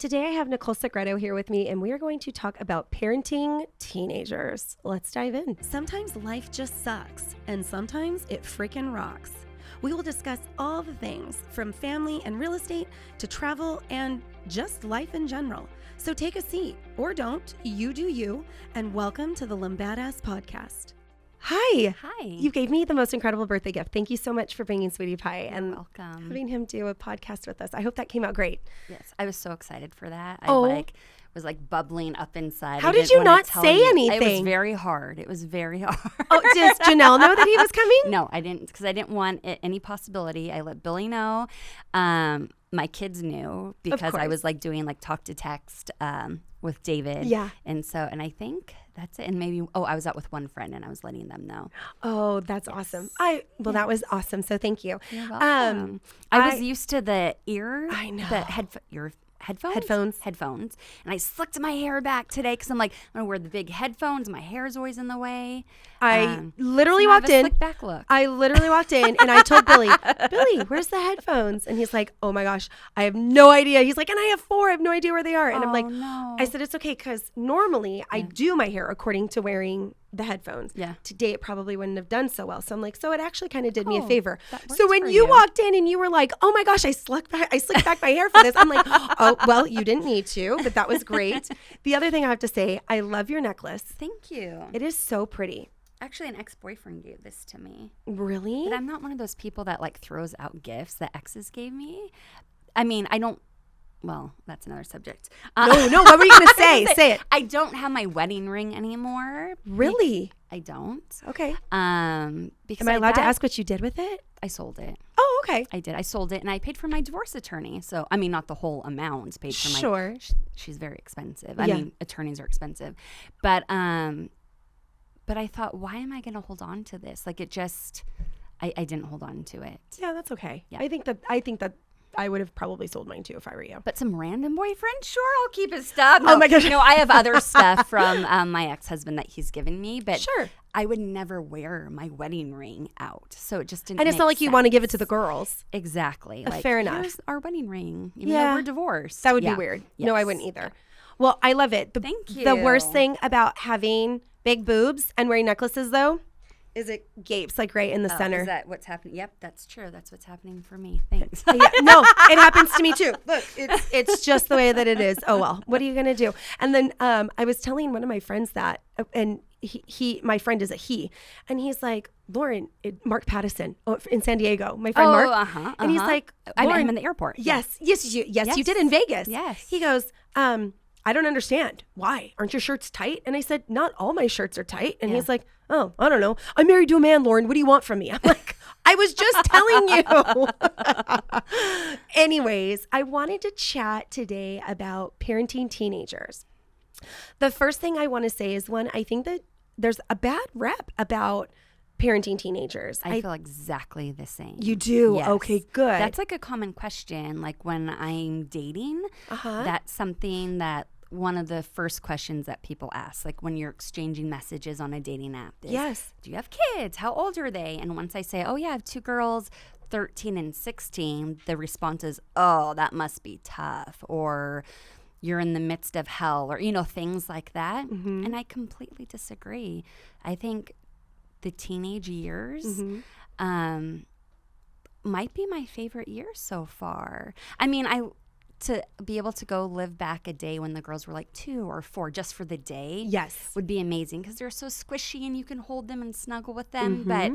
Today I have Nicole Segreto here with me, and we are going to talk about parenting teenagers. Let's dive in. Sometimes life just sucks, and sometimes it freaking rocks. We will discuss all the things from family and real estate to travel and just life in general. So take a seat, or don't, you do you, and welcome to the Lambadass Podcast. Hi. Hi. You gave me the most incredible birthday gift. Thank you so much for bringing Sweetie Pie and welcome. having him do a podcast with us. I hope that came out great. Yes, I was so excited for that. Oh. I was bubbling up inside. How I did didn't you wanna not tell say you. anything? It was very hard. Oh, does Janelle know that he was coming? No, I didn't, because I didn't want any possibility. I let Billy know. My kids knew because I was doing talk to text with David. Yeah. And I think that's it. And maybe, I was out with one friend and I was letting them know. Oh, that's awesome. That was awesome. So thank you. You're welcome. I was used to the I know. the headphones. And I slicked my hair back today because I'm going to wear the big headphones. My hair is always in the way. I literally so I have walked a in. Slick back look. I literally walked in and I told Billy, where's the headphones? And he's like, oh my gosh, I have no idea. He's like, and I have 4. I have no idea where they are. And I'm like, no. I said, it's okay because normally I do my hair according to wearing the headphones. Yeah. Today it probably wouldn't have done so well. So I'm like, so it actually kind of did me a favor. that So works when for you you. walked in and you were like, oh my gosh, I slicked back my hair for this. I'm like, oh, well, you didn't need to, but that was great. The other thing I have to say, I love your necklace. Thank you. It is so pretty. Actually, an ex-boyfriend gave this to me. Really? But I'm not one of those people that throws out gifts that exes gave me. I mean, I don't. Well, that's another subject. No, what were you going to say? Say it. I don't have my wedding ring anymore. Really? I don't. Okay. Because Am I allowed to ask what you did with it? I sold it. Oh, okay. I did. I sold it, and I paid for my divorce attorney. So, I mean, not the whole amount. Paid for my. Sure. She's very expensive. Yeah. I mean, attorneys are expensive, but I thought, why am I going to hold on to this? I didn't hold on to it. Yeah, that's okay. Yeah. I think that I would have probably sold mine too if I were you. But some random boyfriend, sure, I'll keep his stuff. Oh my gosh. No, I have other stuff from my ex-husband that he's given me, but Sure. I would never wear my wedding ring out. So it just didn't And it's make not like you want to sense. give it to the girls. Exactly. Fair enough. Here's our wedding ring, even Yeah. though we're divorced. That would Yeah. be weird. No, I Yes. wouldn't either. Well, I love it. Thank The worst you. thing about having big boobs and wearing necklaces, though, is it gapes right in the center. Is that what's happening? Yep, that's true. That's what's happening for me. Thanks. Yeah, no, it happens to me too. Look, it's just the way that it is. Oh well, what are you gonna do? And then I was telling one of my friends that, and my friend is a he, and he's like, Lauren, Mark Pattison in San Diego, my friend Mark, and he's like, I met Lauren, him in the airport. Yes, you did in Vegas. Yes. He goes, I don't understand. Why? Aren't your shirts tight? And I said, not all my shirts are tight. And he's like, oh, I don't know. I'm married to a man, Lauren. What do you want from me? I'm like, I was just telling you. Anyways, I wanted to chat today about parenting teenagers. The first thing I want to say is, I think that there's a bad rep about parenting teenagers. I feel exactly the same. You do? Yes. Okay, good. That's a common question. When I'm dating, that's something that one of the first questions that people ask, when you're exchanging messages on a dating app is, Yes. do you have kids? How old are they? And once I say, oh yeah, I have 2 girls, 13 and 16, the response is, oh, that must be tough. Or you're in the midst of hell, or, things like that. Mm-hmm. And I completely disagree. I think the teenage years might be my favorite years so far. I mean, to be able to go live back a day when the girls were 2 or 4 just for the day, Yes. would be amazing because they're so squishy and you can hold them and snuggle with them. But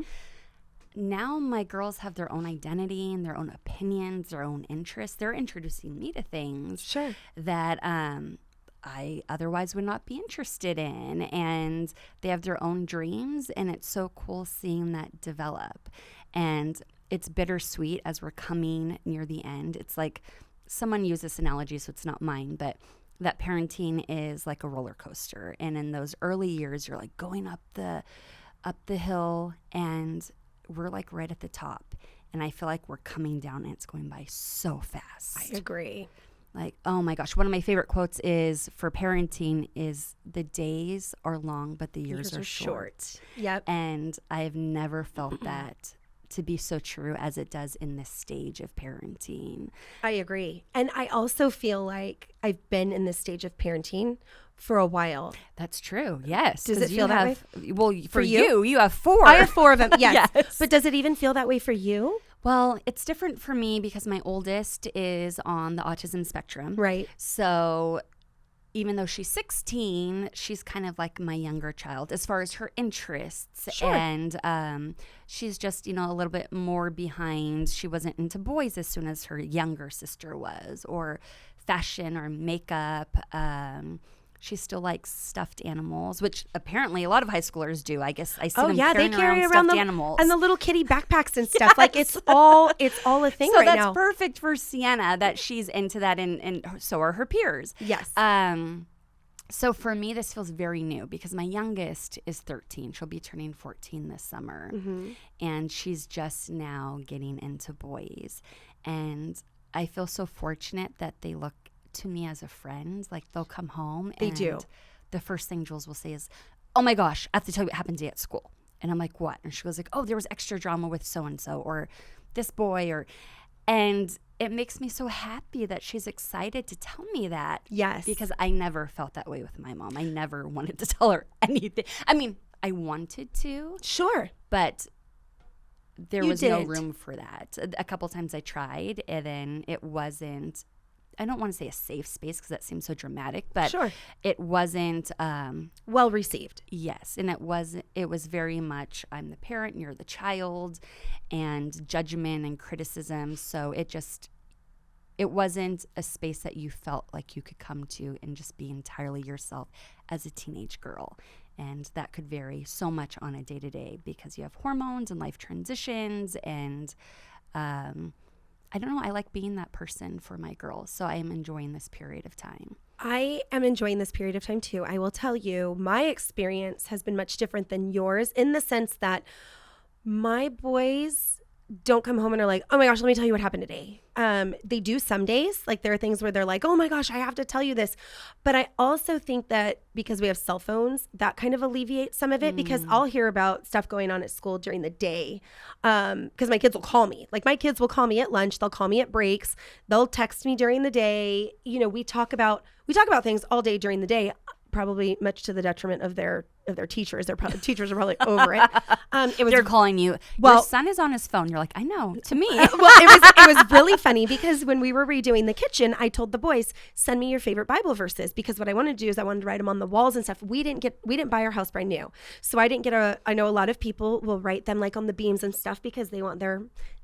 now my girls have their own identity and their own opinions, their own interests. They're introducing me to things Sure. that I otherwise would not be interested in, and they have their own dreams, and it's so cool seeing that develop. And it's bittersweet as we're coming near the end. It's like someone used this analogy, so it's not mine, but that parenting is like a roller coaster, and in those early years you're going up the hill, and we're right at the top, and I feel like we're coming down and it's going by so fast. I agree. Oh my gosh, one of my favorite quotes is for parenting is, the days are long, but the years are short. Yep. And I've never felt that to be so true as it does in this stage of parenting. I agree. And I also feel like I've been in this stage of parenting for a while. That's true. Yes. Does 'Cause it feel that way? Well, for you? you have 4. I have 4 of them. Yes. Yes. But does it even feel that way for you? Well, it's different for me because my oldest is on the autism spectrum. Right. So even though she's 16, she's kind of like my younger child as far as her interests. Sure. And she's just, a little bit more behind. She wasn't into boys as soon as her younger sister was, or fashion or makeup. She still likes stuffed animals, which apparently a lot of high schoolers do. I guess I see them they carrying carry around around stuffed animals. and the little kitty backpacks and stuff. Like it's all a thing So right that's now. perfect for Sienna that she's into that, and so are her peers. Yes. So for me, this feels very new because my youngest is 13. She'll be turning 14 this summer. Mm-hmm. And she's just now getting into boys. And I feel so fortunate that they look to me as a friend. Like they'll come home. They and do. The first thing Jules will say is, "Oh my gosh, I have to tell you what happened today at school." And I'm like, "What?" And she goes like, "Oh, there was extra drama with so-and-so or this boy and it makes me so happy that she's excited to tell me that. Yes. Because I never felt that way with my mom. I never wanted to tell her anything. I mean, I wanted to, Sure. but there You was no didn't. room for that. A couple times I tried, and then it wasn't, I don't want to say a safe space because that seems so dramatic, but Sure. it wasn't, Well received. yes. And it was very much, I'm the parent, you're the child, and judgment and criticism. So it wasn't a space that you felt like you could come to and just be entirely yourself as a teenage girl. And that could vary so much on a day-to-day because you have hormones and life transitions. And I don't know, I like being that person for my girls. So I am enjoying this period of time. I am enjoying this period of time too. I will tell you, my experience has been much different than yours in the sense that my boys don't come home and are like, "Oh my gosh, let me tell you what happened today." They do some days. Like there are things where they're like, "Oh my gosh, I have to tell you this." But I also think that because we have cell phones, that kind of alleviates some of it because I'll hear about stuff going on at school during the day. Because my kids will call me. Like my kids will call me at lunch. They'll call me at breaks. They'll text me during the day. We talk about things all day during the day. Probably much to the detriment of their teachers. Teachers are probably over it. They're calling you. Well- Your son is on his phone. You're like, I know. To me. Well, it was really funny because when we were redoing the kitchen, I told the boys, "Send me your favorite Bible verses," because what I wanted to do is I wanted to write them on the walls and stuff. We didn't buy our house brand new, so I didn't get I know a lot of people will write them like on the beams and stuff because they want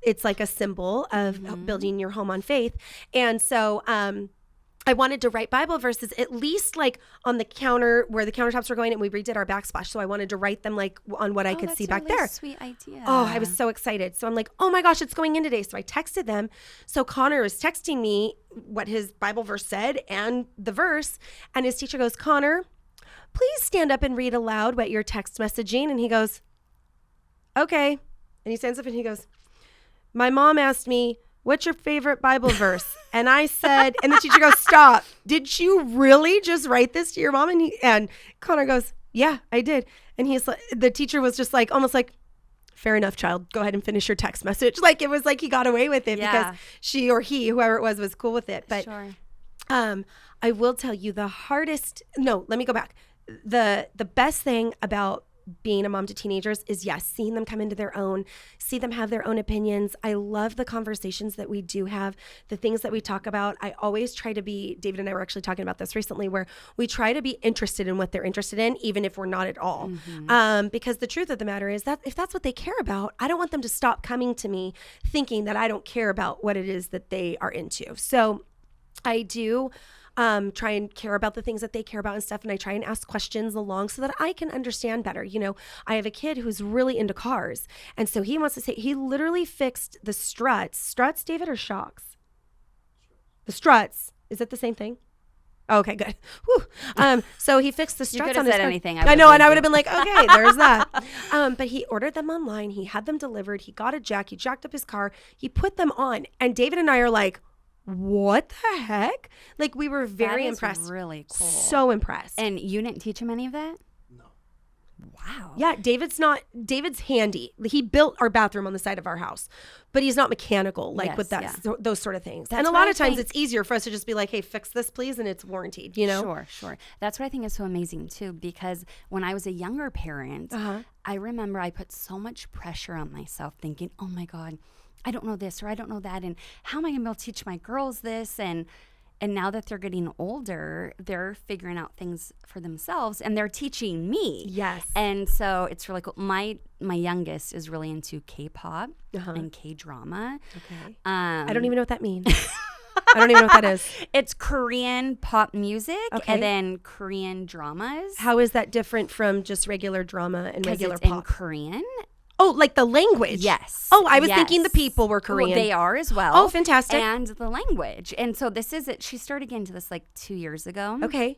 it's like a symbol of building your home on faith, and so I wanted to write Bible verses at least like on the counter where the countertops were going, and we redid our backsplash. So I wanted to write them like on what I could see back there. Sweet idea. Oh, I was so excited. So I'm like, "Oh my gosh, it's going in today." So I texted them. So Connor is texting me what his Bible verse said and the verse. And his teacher goes, "Connor, please stand up and read aloud what you're text messaging." And he goes, "Okay." And he stands up and he goes, "My mom asked me, 'What's your favorite Bible verse?' And I said," and the teacher goes, "Stop. Did you really just write this to your mom?" And Connor goes, "Yeah, I did." And the teacher was just like, almost like, "Fair enough, child. Go ahead and finish your text message." Like it was like he got away with it because she or he, whoever it was cool with it. But Sure. I will tell you let me go back. The best thing about being a mom to teenagers is seeing them come into their own, see them have their own opinions. I love the conversations that we do have, the things that we talk about. I always try to be, David and I were actually talking about this recently, where we try to be interested in what they're interested in, even if we're not at all. Because the truth of the matter is that if that's what they care about, I don't want them to stop coming to me thinking that I don't care about what it is that they are into. So I do try and care about the things that they care about and stuff. And I try and ask questions along so that I can understand better. I have a kid who's really into cars. And so he wants to say, he literally fixed the struts, David, or shocks? The struts. Is that the same thing? Okay, good. Whew. So he fixed the struts could on have his said car. anything. I know, and I would have been like, okay, there's that. But he ordered them online. He had them delivered. He got a jack. He jacked up his car. He put them on. And David and I are like, what the heck? Like we were very That is impressed. really cool. So impressed. And you didn't teach him any of that? No. Wow. Yeah, David's handy. He built our bathroom on the side of our house, but he's not mechanical like Yes, with that, yeah. those sort of things. That's and a what lot I of times think. it's easier for us to just be like, hey, fix this, please. And it's warranted, you know? Sure. That's what I think is so amazing too, because when I was a younger parent, I remember I put so much pressure on myself thinking, oh my God, I don't know this or I don't know that. And how am I going to be able to teach my girls this? And now that they're getting older, they're figuring out things for themselves and they're teaching me. Yes. And so it's really cool. My youngest is really into K-pop and K-drama. Okay. I I don't even know what that means. I don't even know what that is. It's Korean pop music Okay. and then Korean dramas. How is that different from just regular drama and Because regular it's in pop? Korean. Oh, like the language? Yes. Oh, I was Yes. thinking the people were Korean. Well, they are as well. Oh, fantastic. And the language. And so this is it. She started getting into this like 2 years ago. Okay.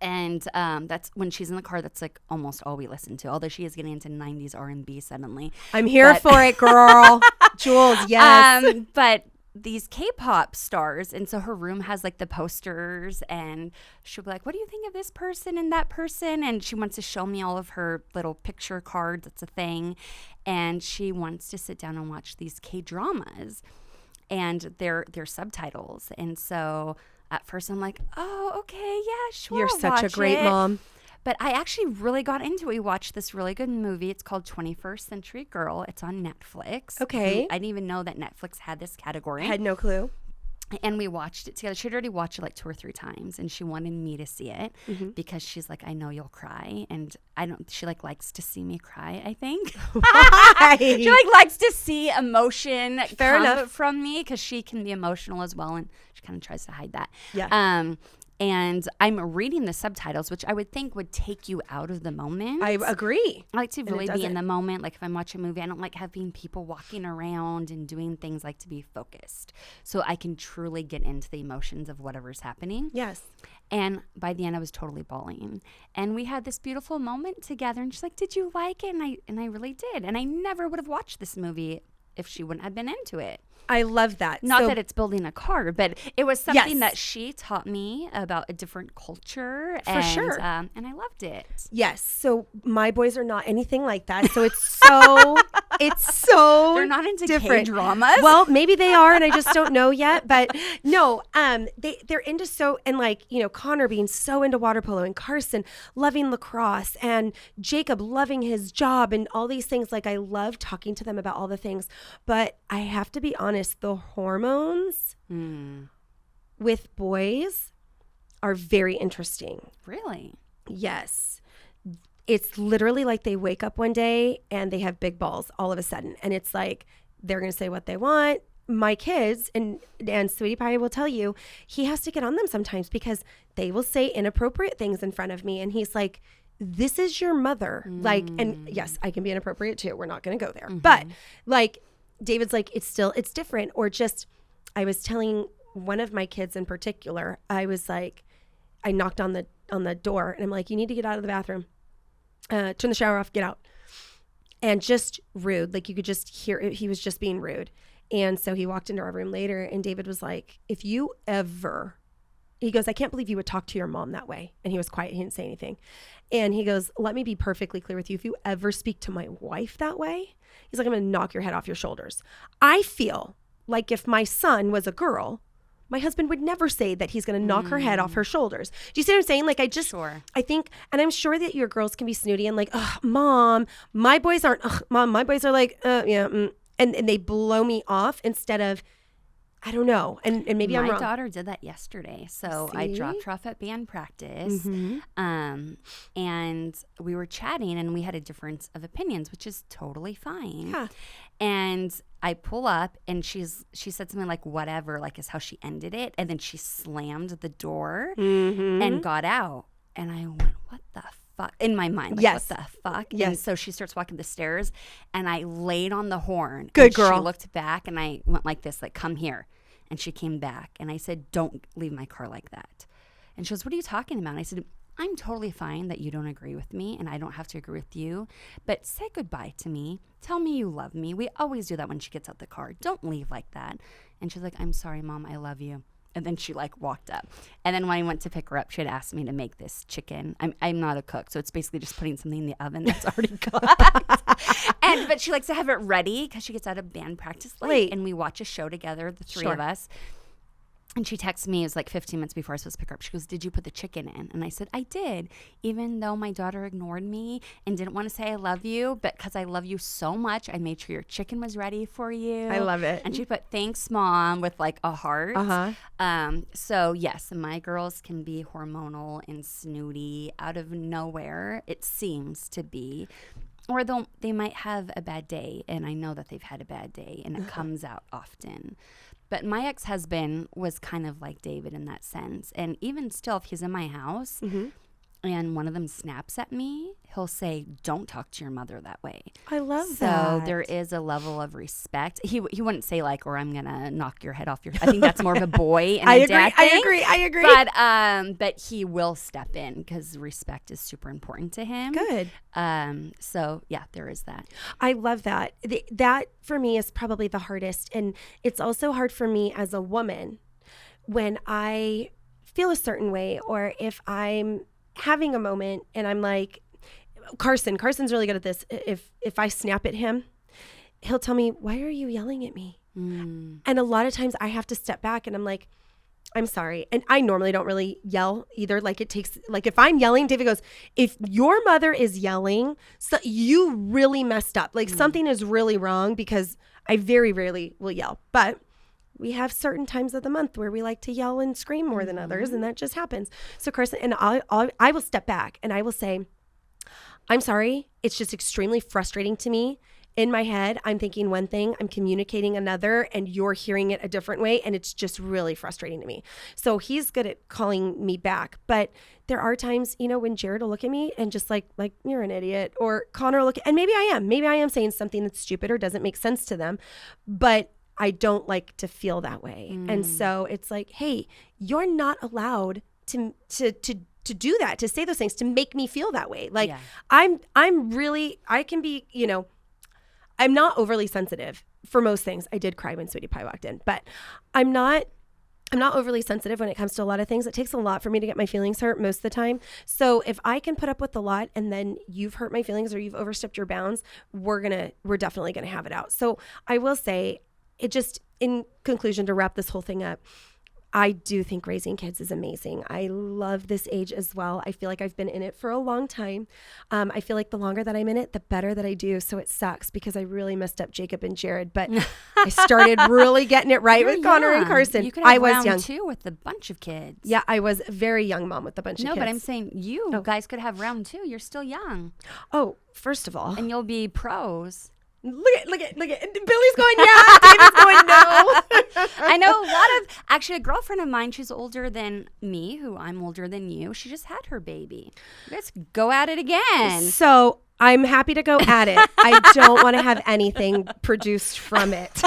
And that's when she's in the car. That's like almost all we listen to. Although she is getting into 90s R&B suddenly. I'm here for it, girl. Jules, yes. But these K-pop stars, and so her room has like the posters, and she'll be like, what do you think of this person and that person? And she wants to show me all of her little picture cards. It's a thing. And she wants to sit down and watch these K-dramas and their subtitles. And so at first I'm like, oh, okay, yeah, sure, You're I'll such a watch great it. mom. But I actually really got into it. We watched this really good movie. It's called 21st Century Girl. It's on Netflix. Okay. I didn't even know that Netflix had this category. I had no clue. And we watched it together. She'd already watched it like 2 or 3 times, and she wanted me to see it because she's like, I know you'll cry. And she like likes to see me cry, I think. Why? She like likes to see emotion Fair come enough. from me because she can be emotional as well, and she kind of tries to hide that. Yeah. And I'm reading the subtitles, which I would think would take you out of the moment. I agree. I like to it really be in doesn't. the moment. Like if I'm watching a movie, I don't like having people walking around and doing things. I like to be focused so I can truly get into the emotions of whatever's happening. Yes. And by the end, I was totally bawling. And we had this beautiful moment together. And she's like, "Did you like it?" And I really did. And I never would have watched this movie if she wouldn't have been into it. I love that. Not So- that it's building a car, but it was something Yes. that she taught me about a different culture. For sure. And I loved it. Yes. So my boys are not anything like that. So it's so They're not into different. K-dramas. Well, maybe they are, and I just don't know yet. But no, they're into and like, you know, Connor being so into water polo and Carson loving lacrosse and Jacob loving his job and all these things. Like I love talking to them about all the things, but I have to be honest, the hormones with boys are very interesting. Really? Yes. It's literally like they wake up one day and they have big balls all of a sudden. And it's like they're going to say what they want. My kids, and Sweetie Pie will tell you, he has to get on them sometimes because they will say inappropriate things in front of me. And he's like, this is your mother. Like, and yes, I can be inappropriate too. We're not going to go there. But like, David's like, it's different. Or just, I was telling one of my kids in particular, I was like, I knocked on the door and I'm like, you need to get out of the bathroom. Turn the shower off, get out. And just rude. Like you could just hear it. He was just being rude. And so he walked into our room later and David was like, if you ever, he goes, I can't believe you would talk to your mom that way. And he was quiet. He didn't say anything. And he goes, let me be perfectly clear with you. If you ever speak to my wife that way, he's like, I'm going to knock your head off your shoulders. I feel like if my son was a girl, my husband would never say that he's going to knock her head off her shoulders. Do you see what I'm saying? Like, I think, and I'm sure that your girls can be snooty and like, ugh, mom, my boys aren't, ugh, mom, my boys are like, yeah. And they blow me off instead of, I don't know. And maybe I'm My wrong. daughter did that yesterday. So I See? dropped her off at band practice. And we were chatting and we had a difference of opinions, which is totally fine. Yeah. And I pull up and she said something like whatever, like is how she ended it. And then she slammed the door and got out. And I went, what the fuck? In my mind, like, Yes. what the fuck? Yes. And so she starts walking the stairs and I laid on the horn. Good and girl. She looked back and I went like this, like, come here. And she came back and I said, don't leave my car like that. And she goes, what are you talking about? And I said, I'm totally fine that you don't agree with me and I don't have to agree with you, but say goodbye to me. Tell me you love me. We always do that when she gets out the car. Don't leave like that. And she's like, I'm sorry, Mom. I love you. And then she like walked up. And then when I went to pick her up, she had asked me to make this chicken. I'm not a cook, so it's basically just putting something in the oven that's already cooked. But she likes to have it ready because she gets out of band practice late. And we watch a show together, the three of us. And she texted me, it was like 15 minutes before I was supposed to pick her up. She goes, did you put the chicken in? And I said, I did. Even though my daughter ignored me and didn't want to say I love you, but because I love you so much, I made sure your chicken was ready for you. I love it. And she put, thanks, Mom, with like a heart. So yes, my girls can be hormonal and snooty out of nowhere, it seems to be. Or they might have a bad day, and I know that they've had a bad day, and it comes out often. But my ex-husband was kind of like David in that sense. And even still, if he's in my house and one of them snaps at me, he'll say, don't talk to your mother that way. I love that. So there is a level of respect. He wouldn't say like, or I'm going to knock your head off your... I think that's more of a boy and a dad thing. I agree. But he will step in because respect is super important to him. Good. So yeah, there is that. I love that. That for me is probably the hardest. And it's also hard for me as a woman when I feel a certain way, or if I'm having a moment and I'm like, Carson's really good at this. If I snap at him, he'll tell me, why are you yelling at me? And a lot of times I have to step back and I'm like, I'm sorry. And I normally don't really yell either. Like it takes, like if I'm yelling, David goes, if your mother is yelling, so you really messed up. Like something is really wrong, because I very rarely will yell. But we have certain times of the month where we like to yell and scream more than others. And that just happens. So Carson, and I will step back and I will say, I'm sorry. It's just extremely frustrating to me. In my head, I'm thinking one thing, I'm communicating another, and you're hearing it a different way. And it's just really frustrating to me. So he's good at calling me back. But there are times, when Jared will look at me and just like you're an idiot, or Connor will look and maybe I am saying something that's stupid or doesn't make sense to them, but I don't like to feel that way. And so it's like, hey, you're not allowed to do that, to say those things, to make me feel that way. Like I can be, I'm not overly sensitive for most things. I did cry when Sweetie Pie walked in, but I'm not overly sensitive when it comes to a lot of things. It takes a lot for me to get my feelings hurt most of the time. So if I can put up with a lot and then you've hurt my feelings or you've overstepped your bounds, we're definitely gonna have it out. So I will say, it just, in conclusion, to wrap this whole thing up, I do think raising kids is amazing. I love this age as well. I feel like I've been in it for a long time. I feel like the longer that I'm in it, the better that I do. So it sucks because I really messed up Jacob and Jared, but I started really getting it right with Connor and Carson. You could have I was round young two with a bunch of kids. Yeah, I was a very young mom with a bunch of kids. No, but I'm saying you guys could have round two. You're still young. Oh, first of all. And you'll be pros. Look at. Billy's going, yeah. David's going, no. I know actually a girlfriend of mine, she's older than me, who I'm older than you. She just had her baby. Let's go at it again. So I'm happy to go at it. I don't want to have anything produced from it.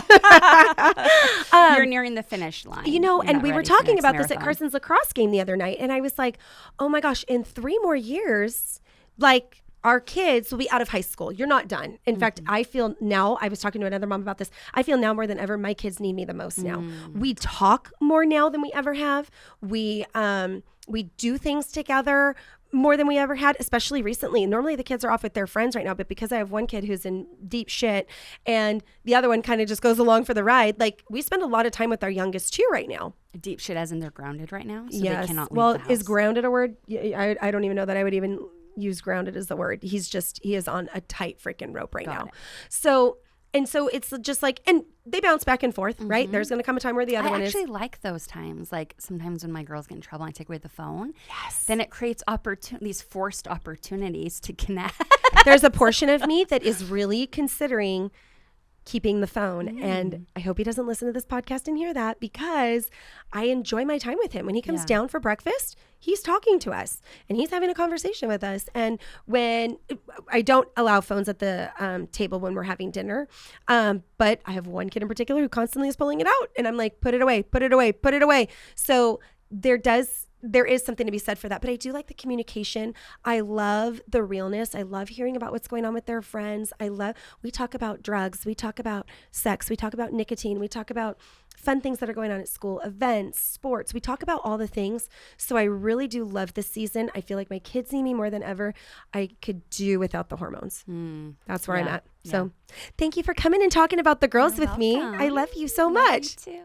You're nearing the finish line. And we were talking about this at Carson's lacrosse game the other night. And I was like, oh my gosh, in 3 more years, like, our kids will be out of high school. You're not done. In fact, I feel now, I was talking to another mom about this, I feel now more than ever, my kids need me the most now. We talk more now than we ever have. We do things together more than we ever had, especially recently. Normally the kids are off with their friends right now, but because I have one kid who's in deep shit and the other one kind of just goes along for the ride, like we spend a lot of time with our youngest too right now. Deep shit as in they're grounded right now? So yes. They cannot leave the house. Is grounded a word? I don't even know that I would even use grounded as the word. He is on a tight freaking rope right now. So it's just like, and they bounce back and forth, right? There's going to come a time where the other one is. I actually like those times. Like sometimes when my girls get in trouble and I take away the phone. Yes. Then it creates these forced opportunities to connect. There's a portion of me that is really considering keeping the phone. And I hope he doesn't listen to this podcast and hear that, because I enjoy my time with him. When he comes down for breakfast, he's talking to us and he's having a conversation with us. And when I don't allow phones at the table when we're having dinner, but I have one kid in particular who constantly is pulling it out and I'm like, put it away, put it away, put it away. So there is something to be said for that. But I do like the communication. I love the realness. I love hearing about what's going on with their friends. We talk about drugs. We talk about sex. We talk about nicotine. We talk about fun things that are going on at school, events, sports. We talk about all the things. So I really do love this season. I feel like my kids need me more than ever. I could do without the hormones. That's where I'm at. So thank you for coming and talking about the girls You're with me. welcome. I love you so Love you much. too.